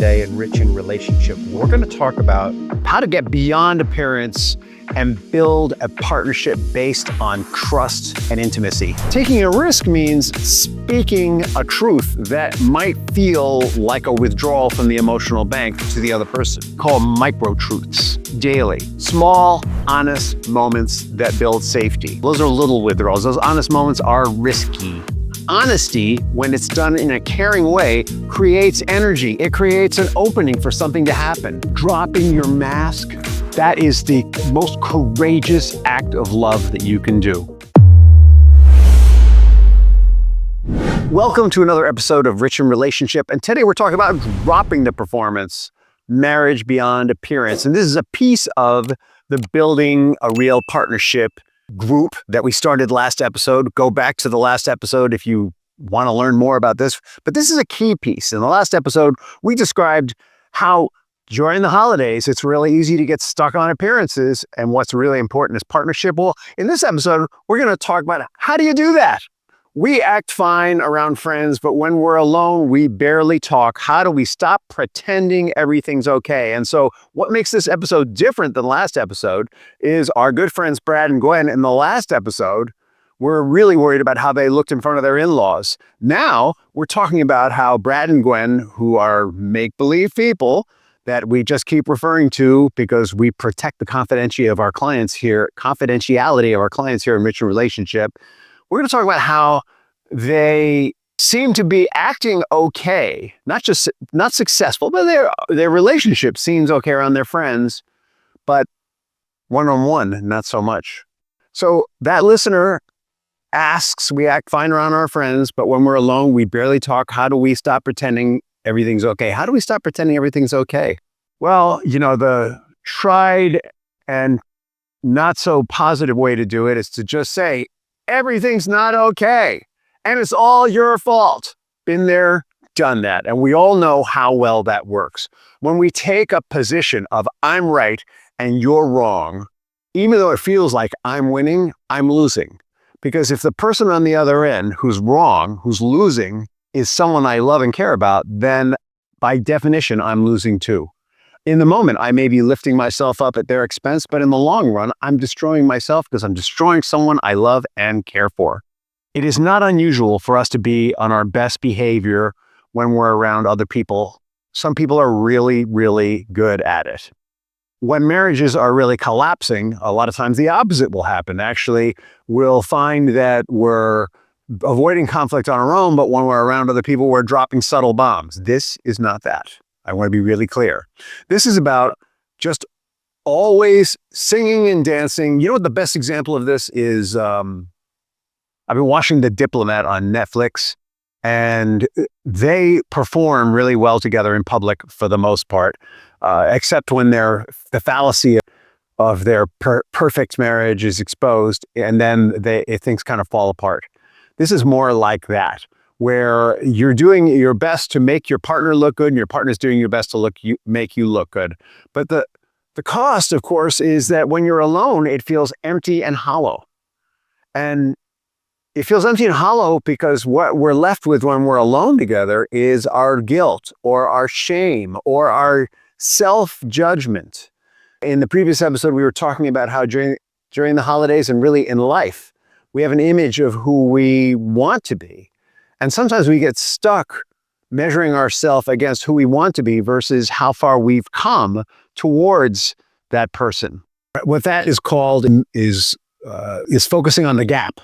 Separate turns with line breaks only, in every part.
today in Rich in Relationship. We're going to talk about how to get beyond appearance and build a partnership based on trust and intimacy. Taking a risk means speaking a truth that might feel like a withdrawal from the emotional bank to the other person, called microtruths, daily. Small, honest moments that build safety. Those are little withdrawals. Those honest moments are risky. Honesty, when it's done in a caring way, creates energy. It creates an opening for something to happen. Dropping your mask, that is the most courageous act of love that you can do. Welcome to another episode of Rich in Relationship. And today we're talking about dropping the performance, marriage beyond appearance. And this is a piece of the building a real partnership group that we started last episode. Go back to the last episode if you want to learn more about this. But this is a key piece. In the last episode, we described how during the holidays, it's really easy to get stuck on appearances. And what's really important is partnership. Well, in this episode, we're going to talk about how do you do that? We act fine around friends, but when we're alone, we barely talk. How do we stop pretending everything's okay? And so what makes this episode different than last episode is our good friends Brad and Gwen in the last episode were really worried about how they looked in front of their in-laws. Now we're talking about how Brad and Gwen, who are make-believe people that we just keep referring to because we protect the confidentiality of our clients here in Rich in Relationship. We're going to talk about how they seem to be acting okay, not successful, but their relationship seems okay around their friends, but one-on-one, not so much. So that listener asks, we act fine around our friends, but when we're alone, we barely talk. How do we stop pretending everything's okay? How do we stop pretending everything's okay? Well, the tried and not so positive way to do it is to just say, everything's not okay, and it's all your fault. Been there, done that, and we all know how well that works. When we take a position of I'm right and you're wrong, even though it feels like I'm winning, I'm losing. Because if the person on the other end who's wrong, who's losing, is someone I love and care about, then by definition, I'm losing too. In the moment, I may be lifting myself up at their expense, but in the long run, I'm destroying myself because I'm destroying someone I love and care for. It is not unusual for us to be on our best behavior when we're around other people. Some people are really, really good at it. When marriages are really collapsing, a lot of times the opposite will happen. Actually, we'll find that we're avoiding conflict on our own, but when we're around other people, we're dropping subtle bombs. This is not that. I want to be really clear. This is about just always singing and dancing. You know what the best example of this is? I've been watching The Diplomat on Netflix, and they perform really well together in public for the most part, except when the fallacy of their perfect marriage is exposed, and then things kind of fall apart. This is more like that, where you're doing your best to make your partner look good and your partner's doing your best to make you look good. But the cost, of course, is that when you're alone, it feels empty and hollow. And it feels empty and hollow because what we're left with when we're alone together is our guilt or our shame or our self-judgment. In the previous episode, we were talking about how during the holidays and really in life, we have an image of who we want to be. And sometimes we get stuck measuring ourselves against who we want to be versus how far we've come towards that person. What that is called is focusing on the gap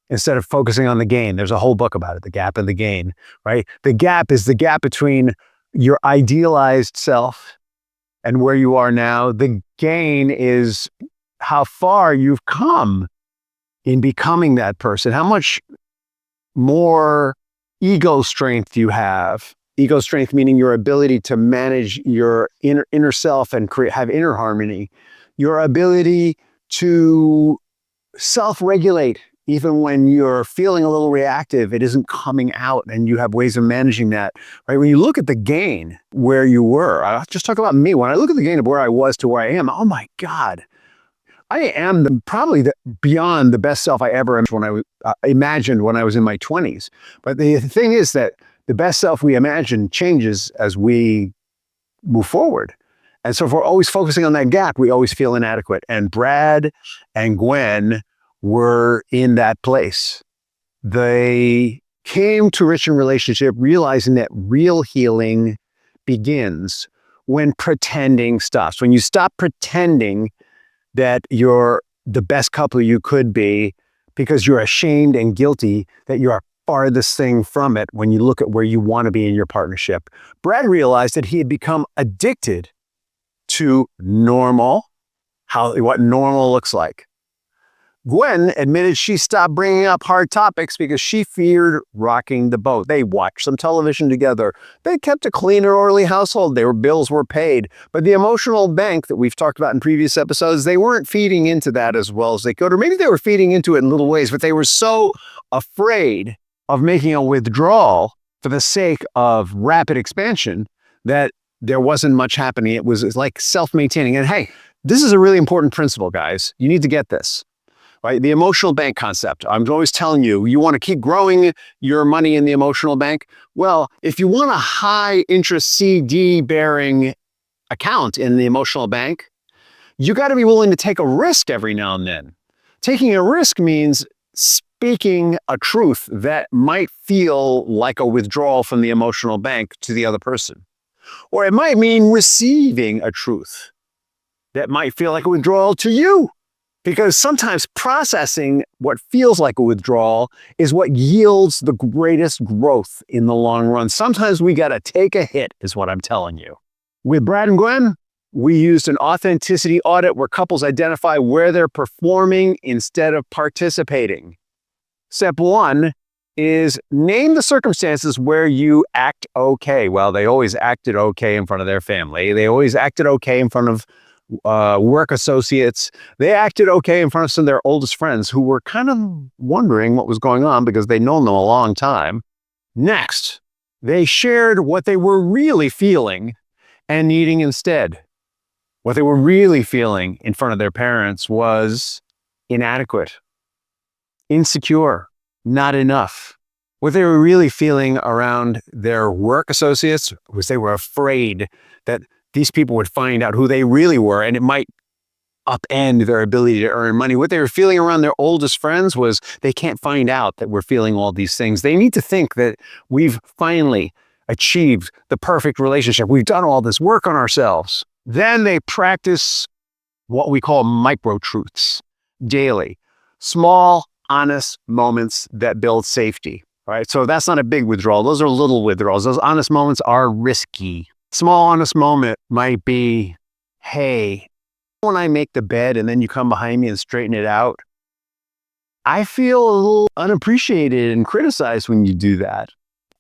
instead of focusing on the gain. There's a whole book about it, The Gap and the Gain, right? The gap is the gap between your idealized self and where you are now. The gain is how far you've come in becoming that person, how much more ego strength you have. Ego strength meaning your ability to manage your inner self and have inner harmony. Your ability to self-regulate even when you're feeling a little reactive, it isn't coming out and you have ways of managing that, right? When you look at the gain where you were, I'll just talk about me. When I look at the gain of where I was to where I am, oh my God, I am probably beyond the best self I ever imagined when I was in my 20s. But the thing is that the best self we imagine changes as we move forward. And so if we're always focusing on that gap, we always feel inadequate. And Brad and Gwen were in that place. They came to Rich in Relationship realizing that real healing begins when pretending stops. When you stop pretending that you're the best couple you could be because you're ashamed and guilty that you're farthest thing from it when you look at where you want to be in your partnership. Brad realized that he had become addicted to normal, what normal looks like. Gwen admitted she stopped bringing up hard topics because she feared rocking the boat. They watched some television together. They kept a clean and orderly household. Their bills were paid. But the emotional bank that we've talked about in previous episodes, they weren't feeding into that as well as they could. Or maybe they were feeding into it in little ways, but they were so afraid of making a withdrawal for the sake of rapid expansion that there wasn't much happening. It was like self-maintaining. And hey, this is a really important principle, guys. You need to get this. Right? The emotional bank concept. I'm always telling you, you want to keep growing your money in the emotional bank. Well, if you want a high interest CD bearing account in the emotional bank, you got to be willing to take a risk every now and then. Taking a risk means speaking a truth that might feel like a withdrawal from the emotional bank to the other person. Or it might mean receiving a truth that might feel like a withdrawal to you. Because sometimes processing what feels like a withdrawal is what yields the greatest growth in the long run. Sometimes we got to take a hit, is what I'm telling you. With Brad and Gwen, we used an authenticity audit where couples identify where they're performing instead of participating. Step 1 is name the circumstances where you act okay. Well, they always acted okay in front of their family. They always acted okay in front of work associates. They acted okay in front of some of their oldest friends who were kind of wondering what was going on because they'd known them a long time. Next, they shared what they were really feeling and needing instead. What they were really feeling in front of their parents was inadequate, insecure, not enough. What they were really feeling around their work associates was they were afraid that these people would find out who they really were, and it might upend their ability to earn money. What they were feeling around their oldest friends was they can't find out that we're feeling all these things. They need to think that we've finally achieved the perfect relationship. We've done all this work on ourselves. Then they practice what we call microtruths daily. Small, honest moments that build safety. Right? So that's not a big withdrawal. Those are little withdrawals. Those honest moments are risky. Small honest moment might be, hey, when I make the bed and then you come behind me and straighten it out, I feel a little unappreciated and criticized when you do that.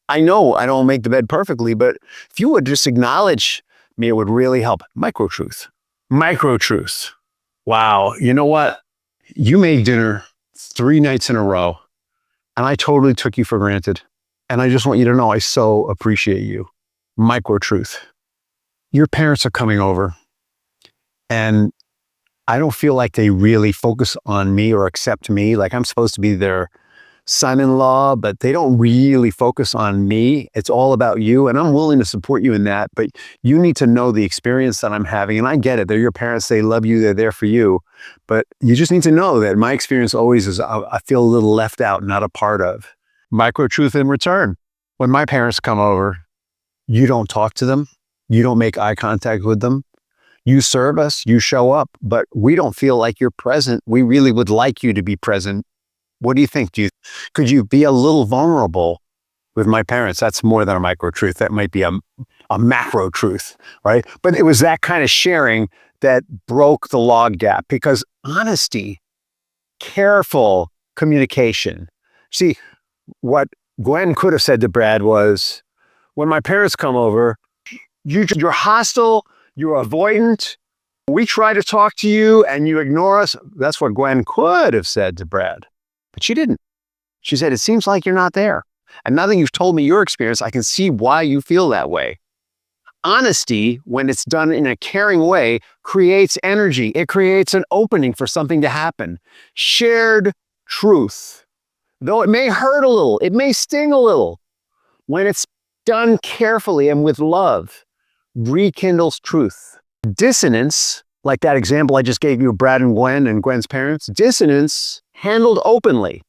I know I don't make the bed perfectly, but if you would just acknowledge me, it would really help. Microtruth. Microtruth. Wow. You know what? You made dinner 3 nights in a row, and I totally took you for granted. And I just want you to know I so appreciate you. Microtruth. Your parents are coming over, and I don't feel like they really focus on me or accept me. Like I'm supposed to be their son-in-law, but they don't really focus on me. It's all about you, and I'm willing to support you in that, but you need to know the experience that I'm having, and I get it. They're your parents. They love you. They're there for you, but you just need to know that my experience always is I feel a little left out, not a part of. Microtruth in return. When my parents come over, you don't talk to them. You don't make eye contact with them. You serve us, you show up, but we don't feel like you're present. We really would like you to be present. What do you think? Could you be a little vulnerable with my parents? That's more than a micro truth. That might be a macro truth, right? But it was that kind of sharing that broke the log gap, because honesty, careful communication. See, what Gwen could have said to Brad was, when my parents come over, you're hostile, you're avoidant. We try to talk to you and you ignore us. That's what Gwen could have said to Brad, but she didn't. She said, it seems like you're not there. And now that you've told me your experience, I can see why you feel that way. Honesty, when it's done in a caring way, creates energy. It creates an opening for something to happen. Shared truth, though it may hurt a little, it may sting a little, when it's done carefully and with love, rekindles truth. Dissonance, like that example I just gave you of Brad and Gwen and Gwen's parents, dissonance handled openly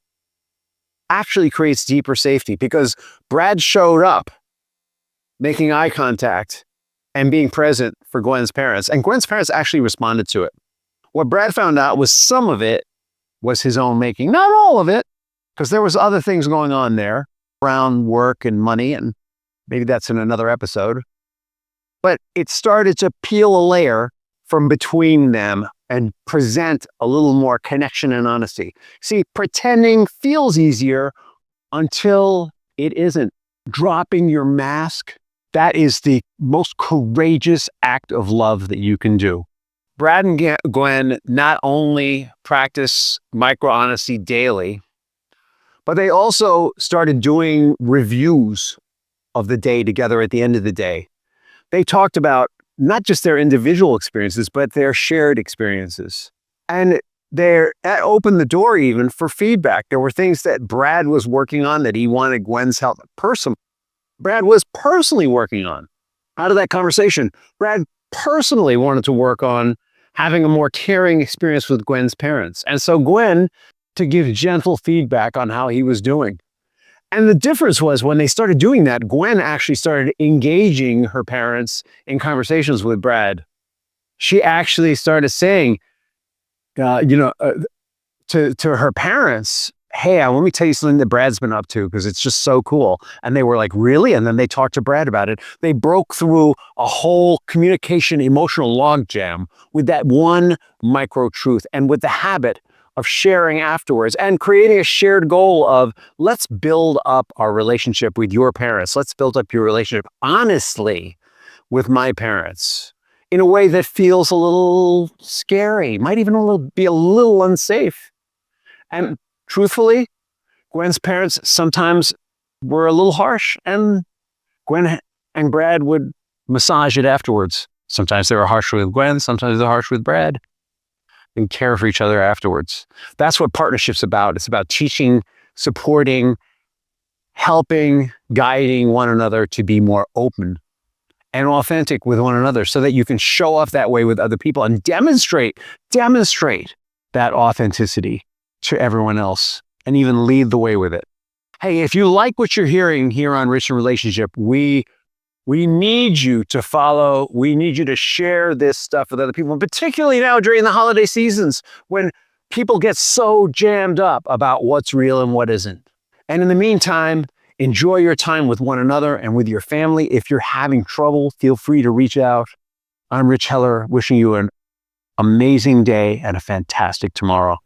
actually creates deeper safety because Brad showed up making eye contact and being present for Gwen's parents. And Gwen's parents actually responded to it. What Brad found out was some of it was his own making. Not all of it, because there was other things going on there around work and money, and maybe that's in another episode. But it started to peel a layer from between them and present a little more connection and honesty. See, pretending feels easier until it isn't. Dropping your mask, that is the most courageous act of love that you can do. Brad and Gwen not only practice micro-honesty daily, but they also started doing reviews of the day together at the end of the day. They talked about not just their individual experiences, but their shared experiences. And that opened the door even for feedback. There were things that Brad was working on that he wanted Gwen's help. Brad was personally working on. Out of that conversation, Brad personally wanted to work on having a more caring experience with Gwen's parents. And so Gwen to give gentle feedback on how he was doing. And the difference was when they started doing that, Gwen actually started engaging her parents in conversations with Brad. She actually started saying, to her parents, hey, let me tell you something that Brad's been up to because it's just so cool. And they were like, really? And then they talked to Brad about it. They broke through a whole communication emotional logjam with that one micro truth and with the habit of sharing afterwards and creating a shared goal of let's build up our relationship with your parents. Let's build up your relationship honestly with my parents in a way that feels a little scary, might even be a little unsafe. And truthfully, Gwen's parents sometimes were a little harsh, and Gwen and Brad would massage it afterwards. Sometimes they were harsh with Gwen, sometimes they're harsh with Brad, and care for each other afterwards. That's what partnership's about. It's about teaching, supporting, helping, guiding one another to be more open and authentic with one another so that you can show off that way with other people and demonstrate that authenticity to everyone else and even lead the way with it. Hey, if you like what you're hearing here on Rich in Relationship, we need you to follow. We need you to share this stuff with other people, and particularly now during the holiday seasons when people get so jammed up about what's real and what isn't. And in the meantime, enjoy your time with one another and with your family. If you're having trouble, feel free to reach out. I'm Rich Heller, wishing you an amazing day and a fantastic tomorrow.